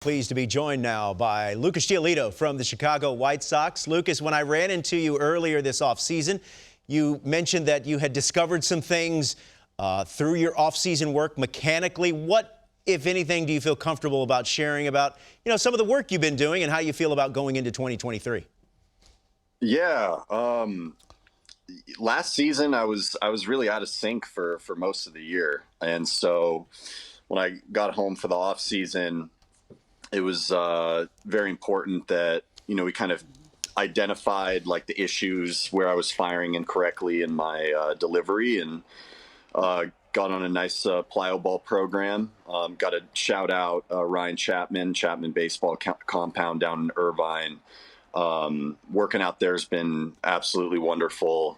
Pleased to be joined now by Lucas Giolito from the Chicago White Sox. Lucas, when I ran into you earlier this offseason, you mentioned that you had discovered some things through your offseason work mechanically. What, if anything, do you feel comfortable about sharing about, some of the work you've been doing and how you feel about going into 2023? Yeah. Last season, I was really out of sync for most of the year. And so when I got home for the off season, it was very important that, we kind of identified like the issues where I was firing incorrectly in my delivery, and got on a nice plyo ball program. Got to shout out Ryan Chapman Baseball Compound down in Irvine. Working out there has been absolutely wonderful.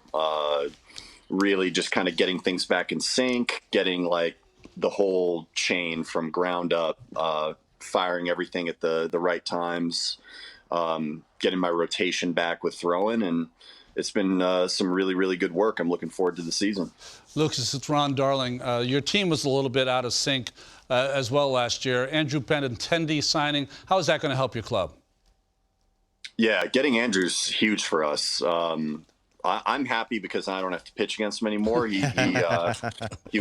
Really just kind of getting things back in sync, getting like the whole chain from ground up, firing everything at the right times, getting my rotation back with throwing, and it's been some really, really good work. I'm looking forward to the season. Lucas, it's Ron Darling. Your team was a little bit out of sync as well last year. Andrew Benintendi signing, how is that going to help your club? Yeah, getting Andrew's huge for us. I'm happy because I don't have to pitch against him anymore. He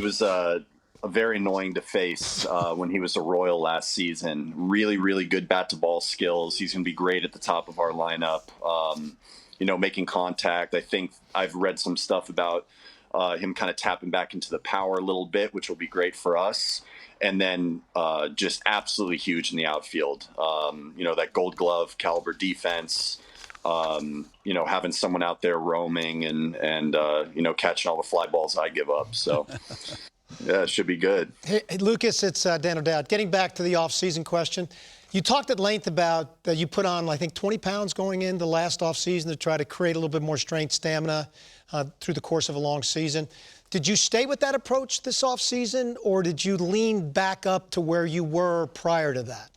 was a very annoying to face when he was a Royal last season. Really, really good bat-to-ball skills. He's going to be great at the top of our lineup, making contact. I think I've read some stuff about him kind of tapping back into the power a little bit, which will be great for us. And then just absolutely huge in the outfield. That Gold Glove caliber defense, having someone out there roaming and catching all the fly balls I give up. So, yeah, it should be good. Hey, Lucas, it's Dan O'Dowd. Getting back to the off-season question, you talked at length about that you put on, I think, 20 pounds going into last off-season to try to create a little bit more strength, stamina through the course of a long season. Did you stay with that approach this off-season, or did you lean back up to where you were prior to that?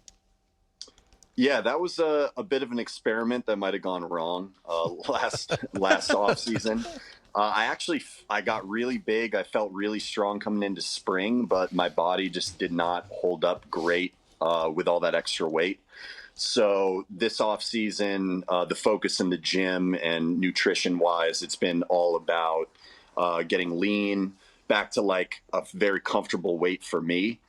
Yeah, that was a bit of an experiment that might have gone wrong last off-season. I got really big. I felt really strong coming into spring, but my body just did not hold up great with all that extra weight. So this off season, the focus in the gym and nutrition wise, it's been all about getting lean back to like a very comfortable weight for me,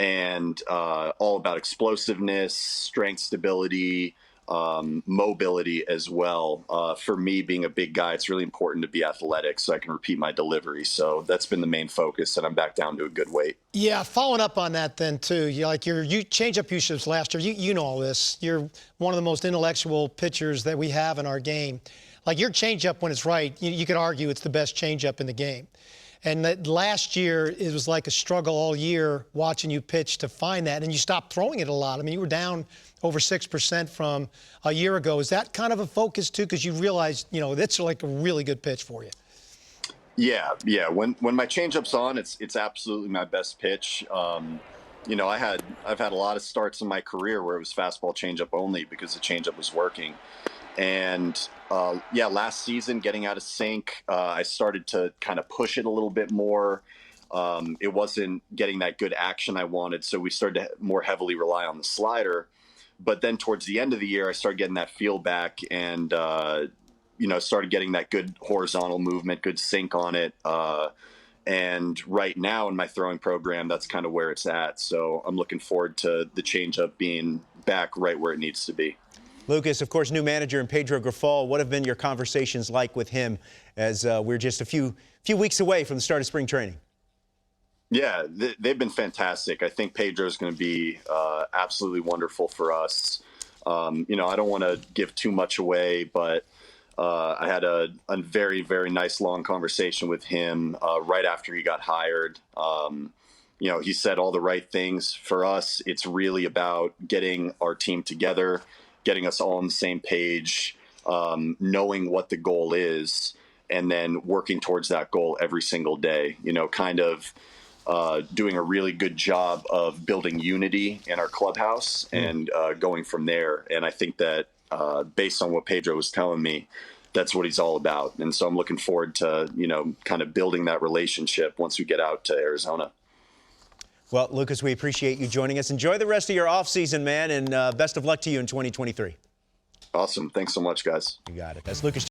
and all about explosiveness, strength, stability, mobility as well. For me, being a big guy, it's really important to be athletic so I can repeat my delivery. So that's been the main focus, and I'm back down to a good weight. Yeah, following up on that then, too, you changeup usage last year, you know all this. You're one of the most intellectual pitchers that we have in our game. Like your changeup, when it's right, you could argue it's the best changeup in the game. And that last year, it was like a struggle all year watching you pitch to find that, and you stopped throwing it a lot. I mean, you were down over 6% from a year ago. Is that kind of a focus, too, because you realized, that's like a really good pitch for you? Yeah. When my changeup's on, it's absolutely my best pitch. I've had a lot of starts in my career where it was fastball changeup only because the changeup was working. And last season, getting out of sync, I started to kind of push it a little bit more. It wasn't getting that good action I wanted, so we started to more heavily rely on the slider. But then towards the end of the year, I started getting that feel back and, started getting that good horizontal movement, good sync on it. And right now in my throwing program, that's kind of where it's at. So I'm looking forward to the changeup being back right where it needs to be. Lucas, of course, new manager in Pedro Grifol. What have been your conversations like with him as we're just a few weeks away from the start of spring training? Yeah, they've been fantastic. I think Pedro's going to be absolutely wonderful for us. I don't want to give too much away, but I had a very, very nice long conversation with him right after he got hired. He said all the right things. For us, it's really about getting our team together, getting us all on the same page, knowing what the goal is, and then working towards that goal every single day, doing a really good job of building unity in our clubhouse and going from there. And I think that based on what Pedro was telling me, that's what he's all about. And so I'm looking forward to, kind of building that relationship once we get out to Arizona. Well, Lucas, we appreciate you joining us. Enjoy the rest of your offseason, man, and best of luck to you in 2023. Awesome. Thanks so much, guys. You got it. That's Lucas